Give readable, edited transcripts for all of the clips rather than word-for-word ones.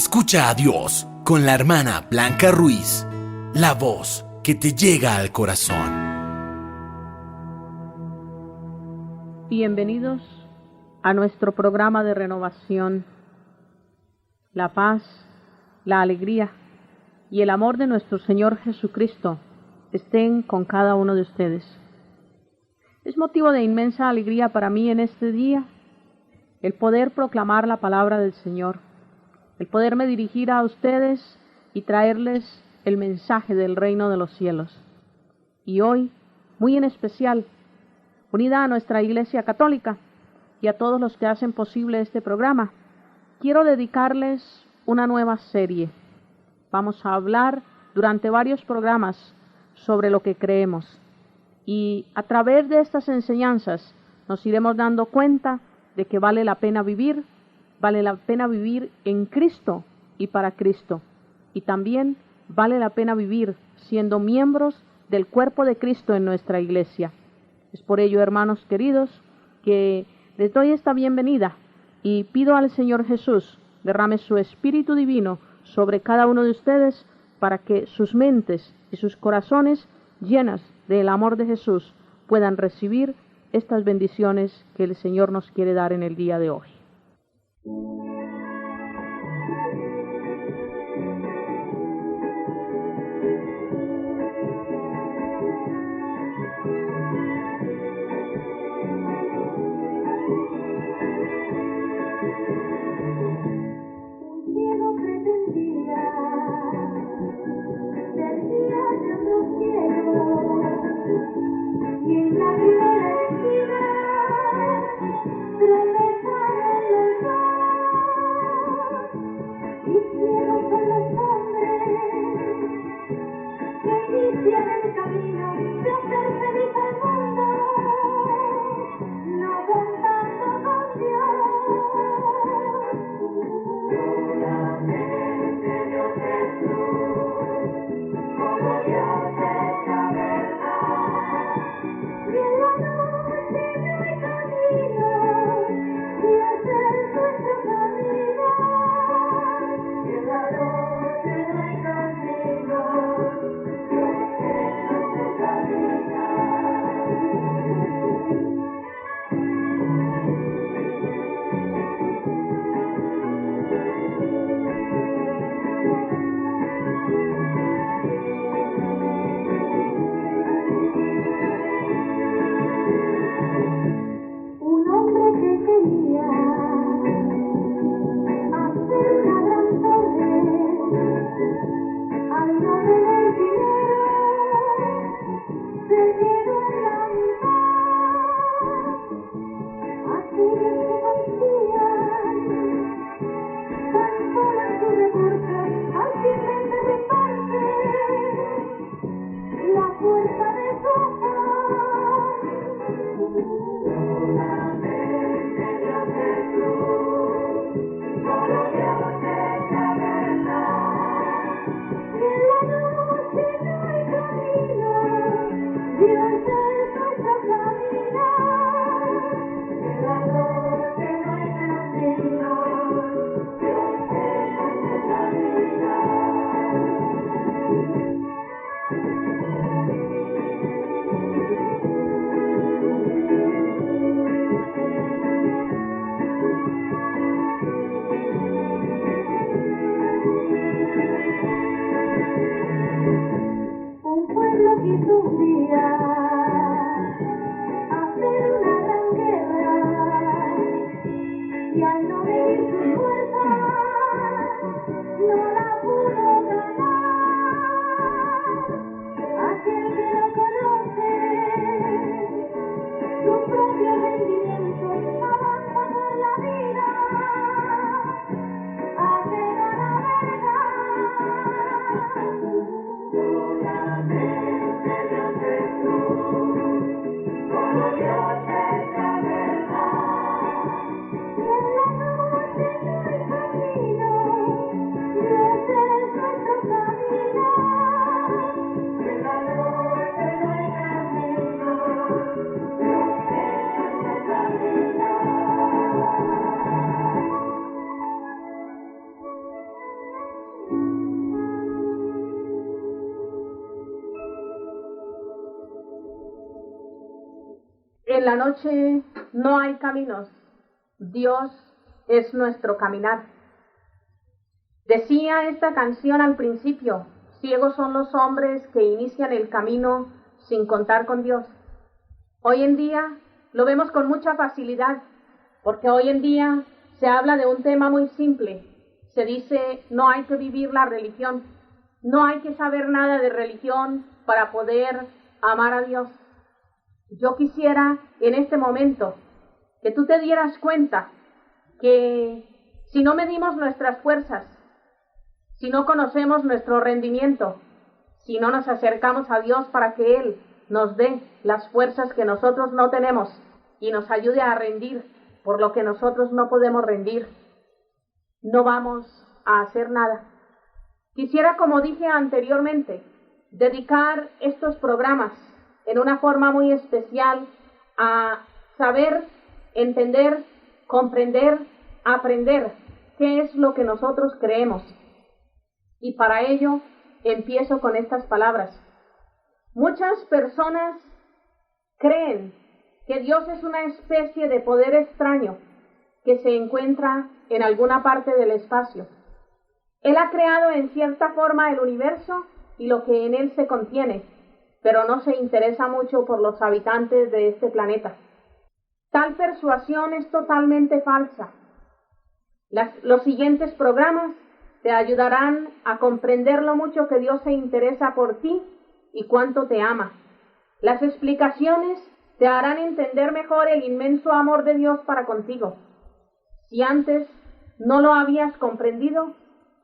Escucha a Dios con la hermana Blanca Ruiz, la voz que te llega al corazón. Bienvenidos a nuestro programa de renovación. La paz, la alegría y el amor de nuestro Señor Jesucristo estén con cada uno de ustedes. Es motivo de inmensa alegría para mí en este día el poder proclamar la palabra del Señor, el poderme dirigir a ustedes y traerles el mensaje del reino de los cielos. Y hoy, muy en especial, unida a nuestra Iglesia Católica y a todos los que hacen posible este programa, quiero dedicarles una nueva serie. Vamos a hablar durante varios programas sobre lo que creemos. Y a través de estas enseñanzas nos iremos dando cuenta de que vale la pena vivir en Cristo y para Cristo. Y también vale la pena vivir siendo miembros del cuerpo de Cristo en nuestra iglesia. Es por ello, hermanos queridos, que les doy esta bienvenida y pido al Señor Jesús derrame su Espíritu Divino sobre cada uno de ustedes para que sus mentes y sus corazones llenas del amor de Jesús puedan recibir estas bendiciones que el Señor nos quiere dar en el día de hoy. Y en la primera esquina, promesa En la noche no hay caminos, Dios es nuestro caminar. Decía esta canción al principio, ciegos son los hombres que inician el camino sin contar con Dios. Hoy en día lo vemos con mucha facilidad, porque hoy en día se habla de un tema muy simple. Se dice, no hay que vivir la religión, no hay que saber nada de religión para poder amar a Dios. Yo quisiera en este momento que tú te dieras cuenta que si no medimos nuestras fuerzas, si no conocemos nuestro rendimiento, si no nos acercamos a Dios para que Él nos dé las fuerzas que nosotros no tenemos y nos ayude a rendir por lo que nosotros no podemos rendir, no vamos a hacer nada. Quisiera, como dije anteriormente, dedicar estos programas en una forma muy especial a saber, entender, comprender, aprender qué es lo que nosotros creemos. Y para ello empiezo con estas palabras. Muchas personas creen que Dios es una especie de poder extraño que se encuentra en alguna parte del espacio. Él ha creado en cierta forma el universo y lo que en él se contiene, pero no se interesa mucho por los habitantes de este planeta. Tal persuasión es totalmente falsa. Los siguientes programas te ayudarán a comprender lo mucho que Dios se interesa por ti y cuánto te ama. Las explicaciones te harán entender mejor el inmenso amor de Dios para contigo. Si antes no lo habías comprendido,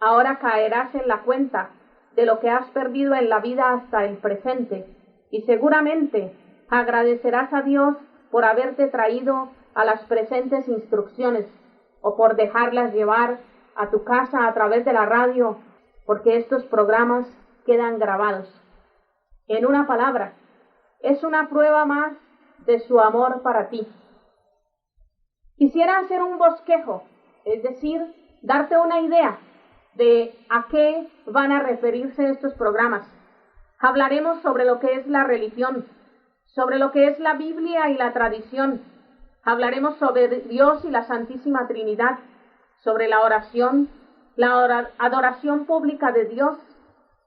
ahora caerás en la cuenta de lo que has perdido en la vida hasta el presente y seguramente agradecerás a Dios por haberte traído a las presentes instrucciones o por dejarlas llevar a tu casa a través de la radio, porque estos programas quedan grabados. En una palabra, es una prueba más de su amor para ti. Quisiera hacer un bosquejo, es decir, darte una idea de a qué van a referirse estos programas. Hablaremos sobre lo que es la religión, sobre lo que es la Biblia y la tradición. Hablaremos sobre Dios y la Santísima Trinidad, sobre la oración, la adoración pública de Dios.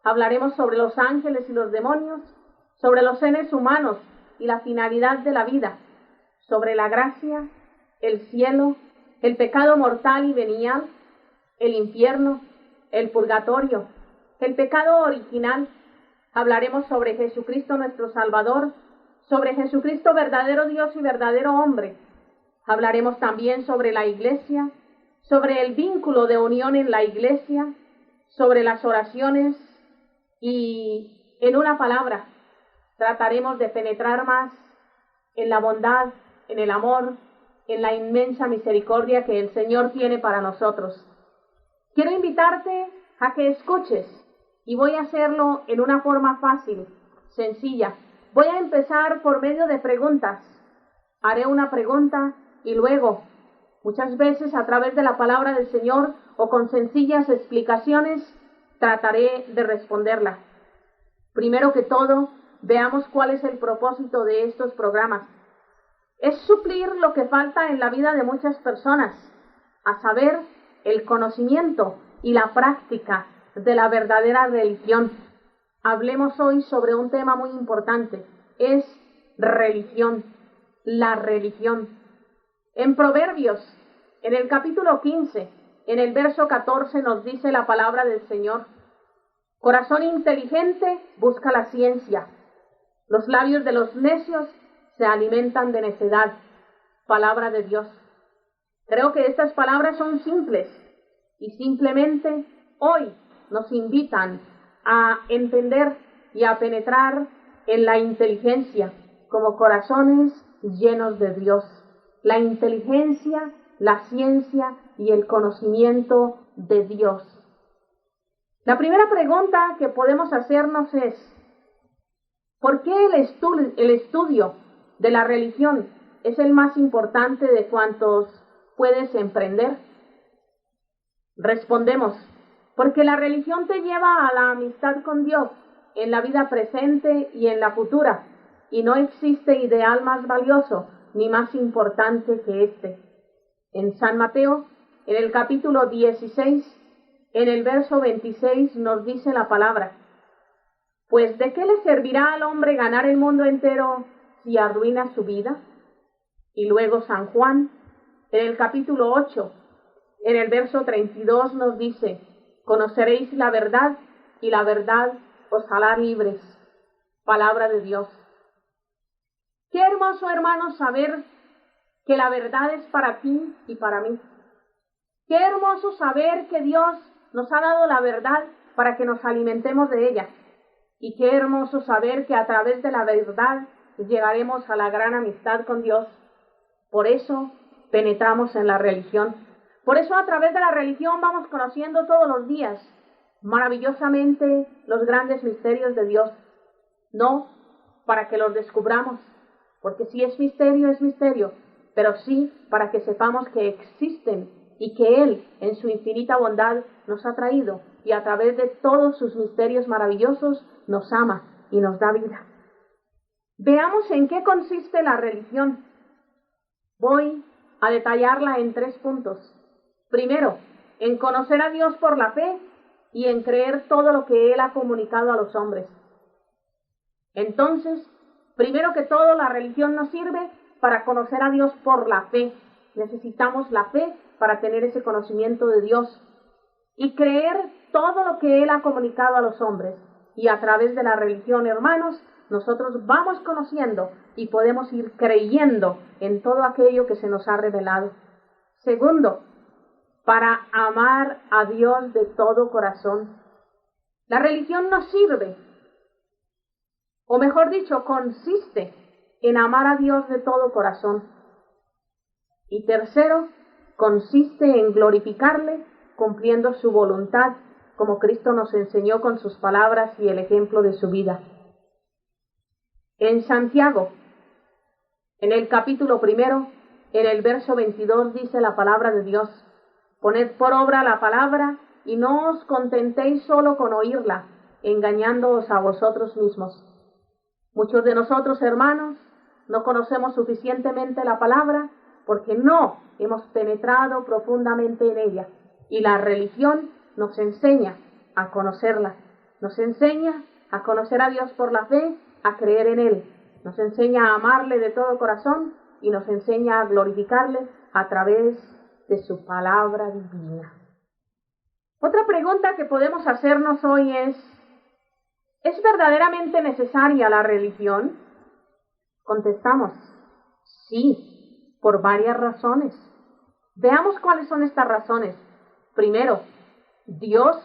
Hablaremos sobre los ángeles y los demonios, sobre los seres humanos y la finalidad de la vida, sobre la gracia, el cielo, el pecado mortal y venial, el infierno, el purgatorio, el pecado original. Hablaremos sobre Jesucristo nuestro Salvador, sobre Jesucristo verdadero Dios y verdadero hombre. Hablaremos también sobre la Iglesia, sobre el vínculo de unión en la Iglesia, sobre las oraciones y, en una palabra, trataremos de penetrar más en la bondad, en el amor, en la inmensa misericordia que el Señor tiene para nosotros. Quiero invitarte a que escuches y voy a hacerlo en una forma fácil, sencilla. Voy a empezar por medio de preguntas. Haré una pregunta y luego, muchas veces a través de la palabra del Señor o con sencillas explicaciones, trataré de responderla. Primero que todo, veamos cuál es el propósito de estos programas. Es suplir lo que falta en la vida de muchas personas, a saber, el conocimiento y la práctica de la verdadera religión. Hablemos hoy sobre un tema muy importante, es religión, la religión. En Proverbios, en el capítulo 15, en el verso 14 nos dice la palabra del Señor: corazón inteligente busca la ciencia, los labios de los necios se alimentan de necedad. Palabra de Dios. Creo que estas palabras son simples y simplemente hoy nos invitan a entender y a penetrar en la inteligencia como corazones llenos de Dios. La inteligencia, la ciencia y el conocimiento de Dios. La primera pregunta que podemos hacernos es: ¿por qué el estudio de la religión es el más importante de cuantos puedes emprender? Respondemos: porque la religión te lleva a la amistad con Dios en la vida presente y en la futura, y no existe ideal más valioso ni más importante que este. En San Mateo, en el capítulo 16, en el verso 26 nos dice la palabra: pues ¿de qué le servirá al hombre ganar el mundo entero si arruina su vida? Y luego San Juan, en el capítulo 8, en el verso 32 nos dice: conoceréis la verdad y la verdad os hará libres. Palabra de Dios. Qué hermoso, hermanos, saber que la verdad es para ti y para mí. Qué hermoso saber que Dios nos ha dado la verdad para que nos alimentemos de ella. Y qué hermoso saber que a través de la verdad llegaremos a la gran amistad con Dios. Por eso penetramos en la religión. Por eso a través de la religión vamos conociendo todos los días maravillosamente los grandes misterios de Dios. No para que los descubramos, porque si es misterio, pero sí para que sepamos que existen y que Él, en su infinita bondad, nos ha traído y a través de todos sus misterios maravillosos nos ama y nos da vida. Veamos en qué consiste la religión. Voy a detallarla en 3 puntos. Primero, en conocer a Dios por la fe y en creer todo lo que Él ha comunicado a los hombres. Entonces, primero que todo, la religión nos sirve para conocer a Dios por la fe. Necesitamos la fe para tener ese conocimiento de Dios y creer todo lo que Él ha comunicado a los hombres. Y a través de la religión, hermanos, nosotros vamos conociendo y podemos ir creyendo en todo aquello que se nos ha revelado. Segundo, para amar a Dios de todo corazón. La religión nos sirve, o mejor dicho, consiste en amar a Dios de todo corazón. Y tercero, consiste en glorificarle cumpliendo su voluntad, como Cristo nos enseñó con sus palabras y el ejemplo de su vida. En Santiago, en el capítulo 1, en el verso 22, dice la palabra de Dios: poned por obra la palabra y no os contentéis solo con oírla, engañándoos a vosotros mismos. Muchos de nosotros, hermanos, no conocemos suficientemente la palabra porque no hemos penetrado profundamente en ella. Y la religión nos enseña a conocerla, nos enseña a conocer a Dios por la fe, a creer en Él, nos enseña a amarle de todo corazón y nos enseña a glorificarle a través de su palabra divina. Otra pregunta que podemos hacernos hoy ¿es verdaderamente necesaria la religión? Contestamos: sí, por varias razones. Veamos cuáles son estas razones. Primero, Dios,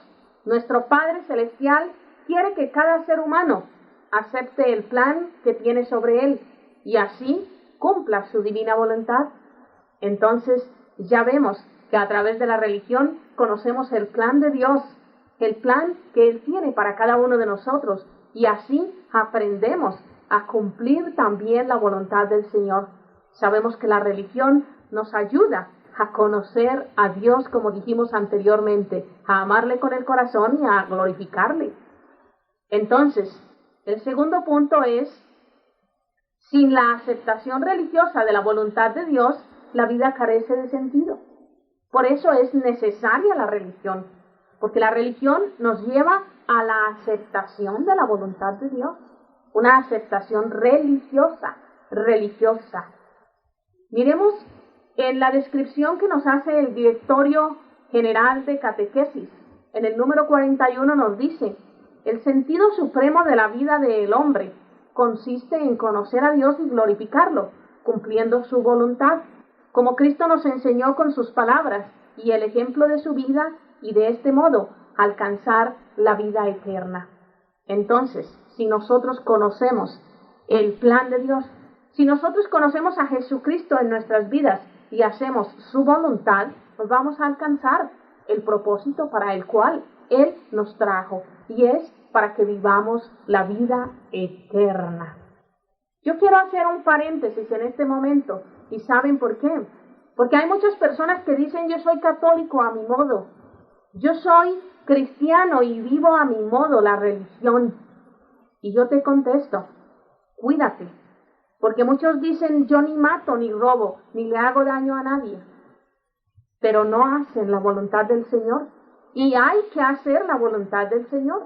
nuestro Padre Celestial, quiere que cada ser humano acepte el plan que tiene sobre él y así cumpla su divina voluntad. Entonces, ya vemos que a través de la religión conocemos el plan de Dios, el plan que Él tiene para cada uno de nosotros, y así aprendemos a cumplir también la voluntad del Señor. Sabemos que la religión nos ayuda a conocer a Dios, como dijimos anteriormente, a amarle con el corazón y a glorificarle. Entonces, el segundo punto es: sin la aceptación religiosa de la voluntad de Dios, la vida carece de sentido. Por eso es necesaria la religión, porque la religión nos lleva a la aceptación de la voluntad de Dios, una aceptación religiosa. Miremos en la descripción que nos hace el Directorio General de Catequesis. En el número 41 nos dice: el sentido supremo de la vida del hombre consiste en conocer a Dios y glorificarlo, cumpliendo su voluntad, como Cristo nos enseñó con sus palabras y el ejemplo de su vida, y de este modo alcanzar la vida eterna. Entonces, si nosotros conocemos el plan de Dios, si nosotros conocemos a Jesucristo en nuestras vidas y hacemos su voluntad, nos vamos a alcanzar el propósito para el cual Él nos trajo, y es para que vivamos la vida eterna. Yo quiero hacer un paréntesis en este momento, ¿y saben por qué? Porque hay muchas personas que dicen: yo soy católico a mi modo, yo soy cristiano y vivo a mi modo la religión. Y yo te contesto: cuídate, Porque muchos dicen, yo ni mato, ni robo, ni le hago daño a nadie, pero no hacen la voluntad del Señor. Y hay que hacer la voluntad del Señor.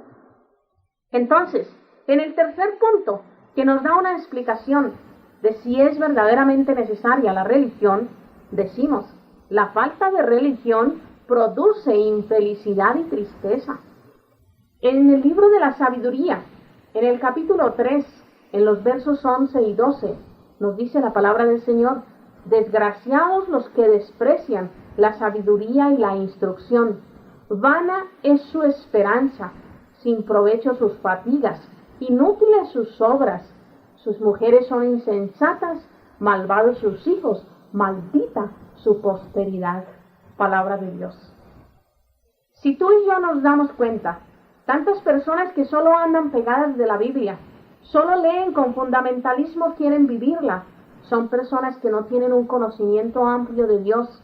Entonces, en el tercer punto, que nos da una explicación de si es verdaderamente necesaria la religión, decimos, la falta de religión produce infelicidad y tristeza. En el libro de la sabiduría, en el capítulo 3, en los versos 11 y 12, nos dice la palabra del Señor, desgraciados los que desprecian la sabiduría y la instrucción, vana es su esperanza, sin provecho sus fatigas, inútiles sus obras, sus mujeres son insensatas, malvados sus hijos, maldita su posteridad. Palabra de Dios. Si tú y yo nos damos cuenta, tantas personas que solo andan pegadas de la Biblia, solo leen con fundamentalismo, quieren vivirla, son personas que no tienen un conocimiento amplio de Dios,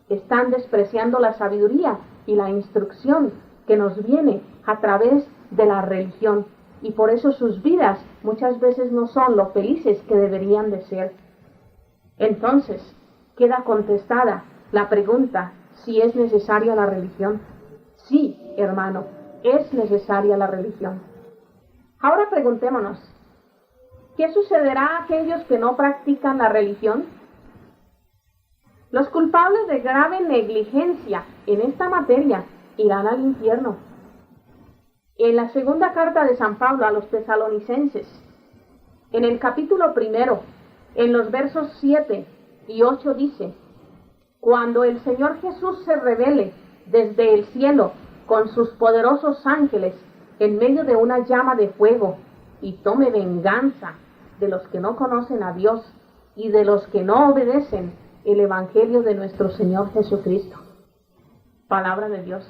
están despreciando la sabiduría y la instrucción que nos viene a través de la religión, y por eso sus vidas muchas veces no son lo felices que deberían de ser. Entonces, queda contestada la pregunta si es necesaria la religión. Sí, hermano, es necesaria la religión. Ahora preguntémonos, ¿qué sucederá a aquellos que no practican la religión? Los culpables de grave negligencia en esta materia irán al infierno. En la segunda carta de San Pablo a los tesalonicenses, en el capítulo 1, en los versos 7 y 8 dice, cuando el Señor Jesús se revele desde el cielo con sus poderosos ángeles en medio de una llama de fuego y tome venganza de los que no conocen a Dios y de los que no obedecen el Evangelio de nuestro Señor Jesucristo. Palabra de Dios.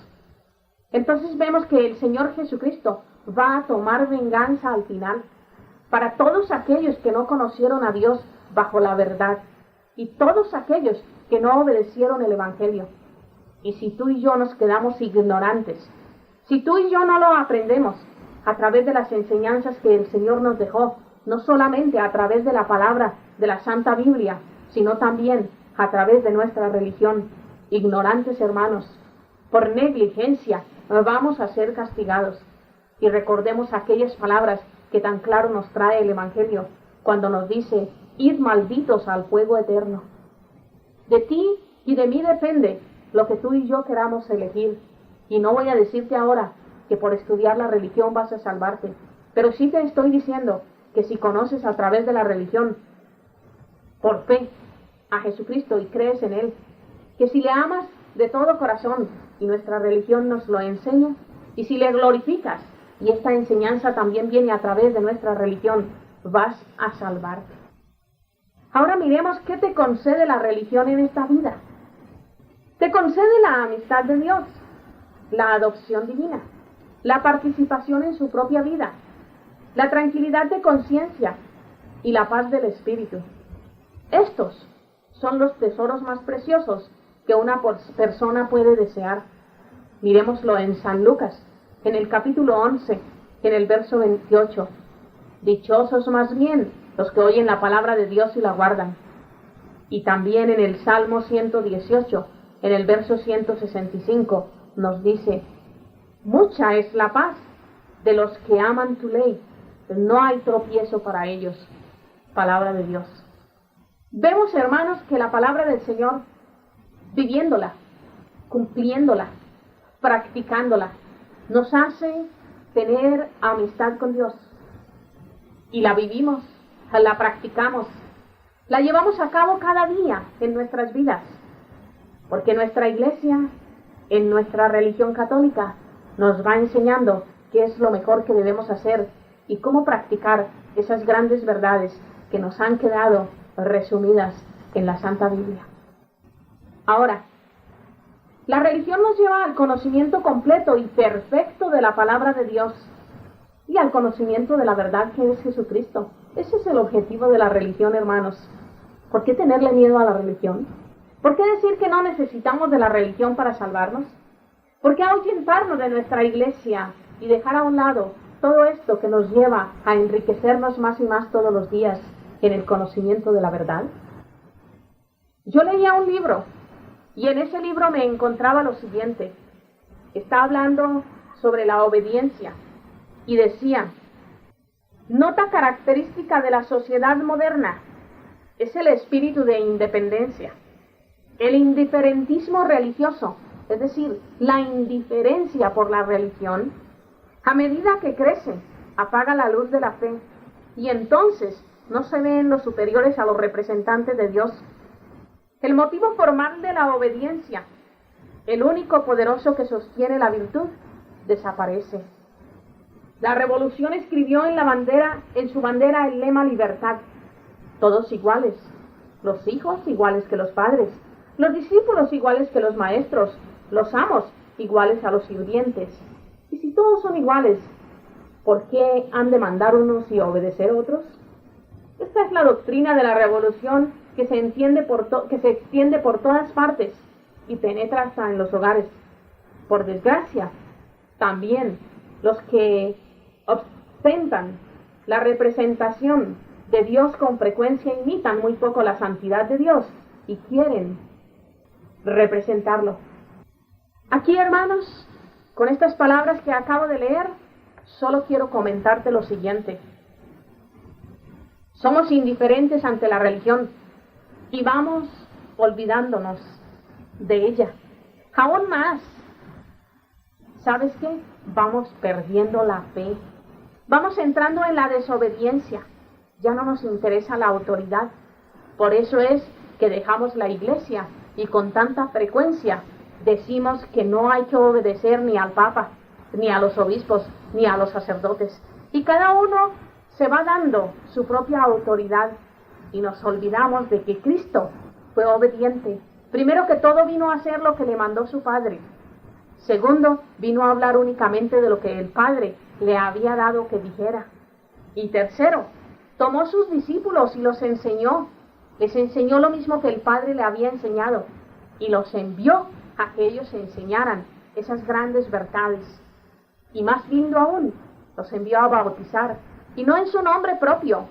Entonces vemos que el Señor Jesucristo va a tomar venganza al final para todos aquellos que no conocieron a Dios bajo la verdad y todos aquellos que no obedecieron el Evangelio. Y si tú y yo nos quedamos ignorantes, si tú y yo no lo aprendemos a través de las enseñanzas que el Señor nos dejó, no solamente a través de la palabra de la Santa Biblia, sino también a través de nuestra religión, ignorantes hermanos, por negligencia vamos a ser castigados. Y recordemos aquellas palabras que tan claro nos trae el Evangelio, cuando nos dice, id malditos al fuego eterno. De ti y de mí depende lo que tú y yo queramos elegir. Y no voy a decirte ahora que por estudiar la religión vas a salvarte, pero sí te estoy diciendo que si conoces a través de la religión, por fe, a Jesucristo y crees en Él, que si le amas de todo corazón, y nuestra religión nos lo enseña, y si le glorificas, y esta enseñanza también viene a través de nuestra religión, vas a salvarte. Ahora miremos qué te concede la religión en esta vida. Te concede la amistad de Dios, la adopción divina, la participación en su propia vida, la tranquilidad de conciencia y la paz del espíritu. Estos son los tesoros más preciosos que una persona puede desear. Miremoslo en San Lucas, en el capítulo 11, en el verso 28. Dichosos más bien los que oyen la palabra de Dios y la guardan. Y también en el Salmo 118, en el verso 165, nos dice, mucha es la paz de los que aman tu ley, no hay tropiezo para ellos. Palabra de Dios. Vemos, hermanos, que la palabra del Señor, viviéndola, cumpliéndola, practicándola, nos hace tener amistad con Dios. Y la vivimos, la practicamos, la llevamos a cabo cada día en nuestras vidas. Porque nuestra iglesia, en nuestra religión católica, nos va enseñando qué es lo mejor que debemos hacer y cómo practicar esas grandes verdades que nos han quedado resumidas en la Santa Biblia. Ahora, la religión nos lleva al conocimiento completo y perfecto de la palabra de Dios y al conocimiento de la verdad que es Jesucristo. Ese es el objetivo de la religión, hermanos. ¿Por qué tenerle miedo a la religión? ¿Por qué decir que no necesitamos de la religión para salvarnos? ¿Por qué ahuyentarnos de nuestra iglesia y dejar a un lado todo esto que nos lleva a enriquecernos más y más todos los días en el conocimiento de la verdad? Yo leía un libro y en ese libro me encontraba lo siguiente. Está hablando sobre la obediencia y decía: nota característica de la sociedad moderna es el espíritu de independencia, el indiferentismo religioso, es decir, la indiferencia por la religión. A medida que crece, apaga la luz de la fe y entonces no se ven los superiores a los representantes de Dios. El motivo formal de la obediencia, el único poderoso que sostiene la virtud, desaparece. La revolución escribió en su bandera el lema libertad. Todos iguales, los hijos iguales que los padres, los discípulos iguales que los maestros, los amos iguales a los sirvientes. Y si todos son iguales, ¿por qué han de mandar unos y obedecer otros? Esta es la doctrina de la revolución que se extiende por todas partes y penetra hasta en los hogares. Por desgracia, también los que ostentan la representación de Dios con frecuencia imitan muy poco la santidad de Dios y quieren representarlo. Aquí, hermanos, con estas palabras que acabo de leer, solo quiero comentarte lo siguiente. Somos indiferentes ante la religión y vamos olvidándonos de ella. Aún más, ¿sabes qué? Vamos perdiendo la fe. Vamos entrando en la desobediencia. Ya no nos interesa la autoridad. Por eso es que dejamos la iglesia y con tanta frecuencia decimos que no hay que obedecer ni al Papa, ni a los obispos, ni a los sacerdotes. Y cada uno se va dando su propia autoridad y nos olvidamos de que Cristo fue obediente. Primero que todo vino a hacer lo que le mandó su Padre. Segundo, vino a hablar únicamente de lo que el Padre le había dado que dijera. Y tercero, tomó sus discípulos y los enseñó. Les enseñó lo mismo que el Padre le había enseñado. Y los envió a que ellos enseñaran esas grandes verdades. Y más lindo aún, los envió a bautizar. Y no en su nombre propio,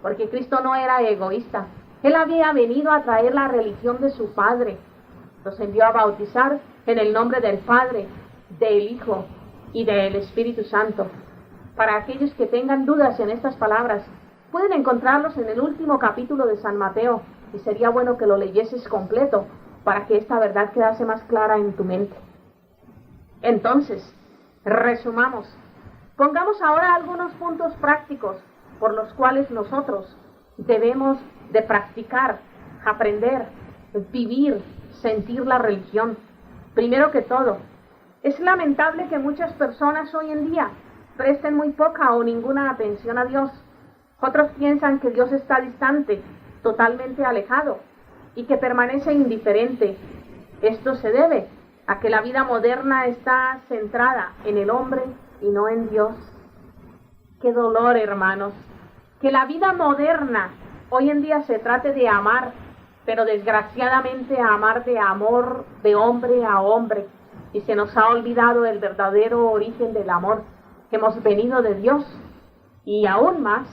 porque Cristo no era egoísta. Él había venido a traer la religión de su Padre. Los envió a bautizar en el nombre del Padre, del Hijo y del Espíritu Santo. Para aquellos que tengan dudas en estas palabras, pueden encontrarlos en el último capítulo de San Mateo, y sería bueno que lo leyeses completo para que esta verdad quedase más clara en tu mente. Entonces, resumamos. Pongamos ahora algunos puntos prácticos por los cuales nosotros debemos de practicar, aprender, vivir, sentir la religión. Primero que todo, es lamentable que muchas personas hoy en día presten muy poca o ninguna atención a Dios. Otros piensan que Dios está distante, totalmente alejado, y que permanece indiferente. Esto se debe a que la vida moderna está centrada en el hombre y no en Dios. ¡Qué dolor, hermanos! Que la vida moderna hoy en día se trate de amar, pero desgraciadamente amar de amor de hombre a hombre, y se nos ha olvidado el verdadero origen del amor, que hemos venido de Dios, y aún más,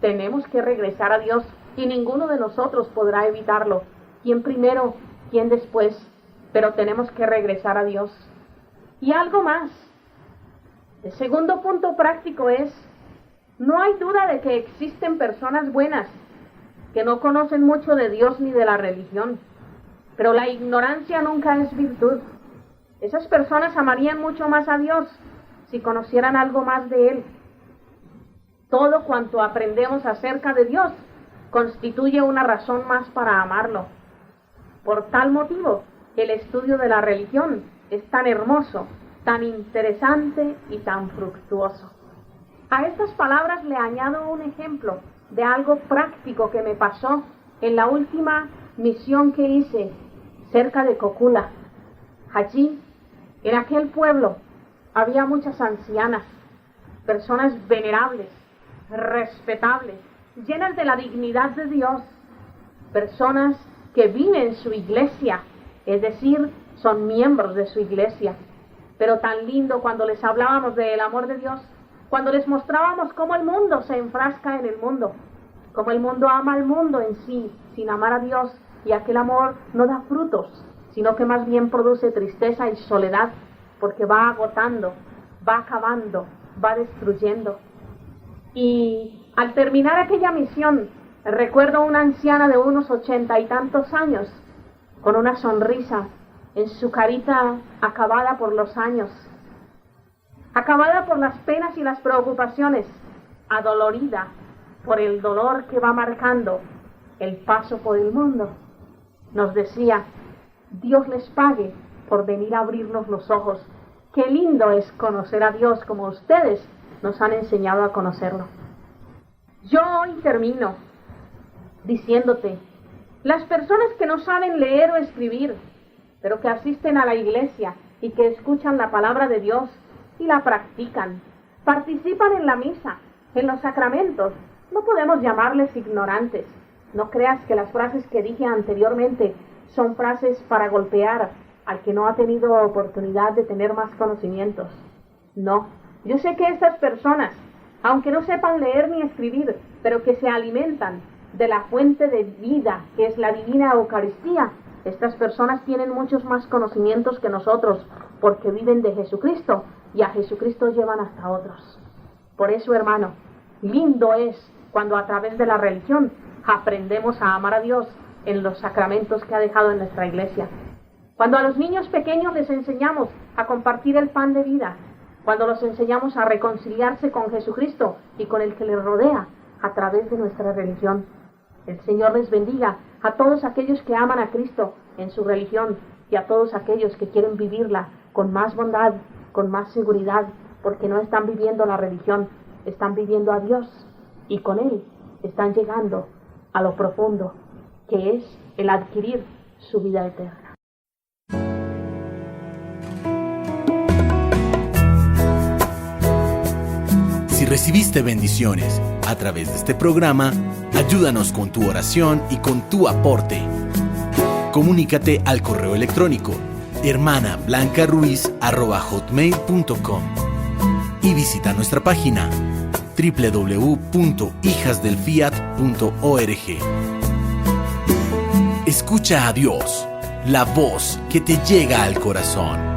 tenemos que regresar a Dios, y ninguno de nosotros podrá evitarlo, quién primero, quién después, pero tenemos que regresar a Dios. Y algo más, el segundo punto práctico es, no hay duda de que existen personas buenas, que no conocen mucho de Dios ni de la religión, pero la ignorancia nunca es virtud. Esas personas amarían mucho más a Dios si conocieran algo más de Él. Todo cuanto aprendemos acerca de Dios constituye una razón más para amarlo. Por tal motivo, el estudio de la religión es tan hermoso, tan interesante y tan fructuoso. A estas palabras le añado un ejemplo de algo práctico que me pasó en la última misión que hice cerca de Cocula. Allí, en aquel pueblo, había muchas ancianas, personas venerables, respetables, llenas de la dignidad de Dios, personas que viven en su iglesia, es decir, son miembros de su iglesia. Pero tan lindo cuando les hablábamos del amor de Dios, cuando les mostrábamos cómo el mundo se enfrasca en el mundo, Como el mundo ama al mundo en sí, sin amar a Dios, y aquel amor no da frutos, sino que más bien produce tristeza y soledad, porque va agotando, va acabando, va destruyendo. Y al terminar aquella misión, recuerdo a una anciana de unos 80 y tantos años, con una sonrisa en su carita acabada por los años, acabada por las penas y las preocupaciones, adolorida por el dolor que va marcando el paso por el mundo. Nos decía: Dios les pague por venir a abrirnos los ojos. Qué lindo es conocer a Dios como ustedes nos han enseñado a conocerlo. Yo hoy termino diciéndote, las personas que no saben leer o escribir, pero que asisten a la iglesia y que escuchan la palabra de Dios y la practican, participan en la misa, en los sacramentos, no podemos llamarles ignorantes. No creas que las frases que dije anteriormente son frases para golpear al que no ha tenido oportunidad de tener más conocimientos. No, yo sé que estas personas, aunque no sepan leer ni escribir, pero que se alimentan de la fuente de vida que es la divina Eucaristía, estas personas tienen muchos más conocimientos que nosotros, porque viven de Jesucristo y a Jesucristo llevan hasta otros. Por eso, hermano, lindo es cuando a través de la religión aprendemos a amar a Dios en los sacramentos que ha dejado en nuestra iglesia. Cuando a los niños pequeños les enseñamos a compartir el pan de vida, cuando los enseñamos a reconciliarse con Jesucristo y con el que les rodea a través de nuestra religión. El Señor les bendiga a todos aquellos que aman a Cristo en su religión y a todos aquellos que quieren vivirla con más bondad, con más seguridad, porque no están viviendo la religión, están viviendo a Dios y con Él están llegando a lo profundo, que es el adquirir su vida eterna. Si recibiste bendiciones a través de este programa, ayúdanos con tu oración y con tu aporte. Comunícate al correo electrónico hermanablancaruiz@hotmail.com y visita nuestra página www.hijasdelfiat.org. Escucha a Dios, la voz que te llega al corazón.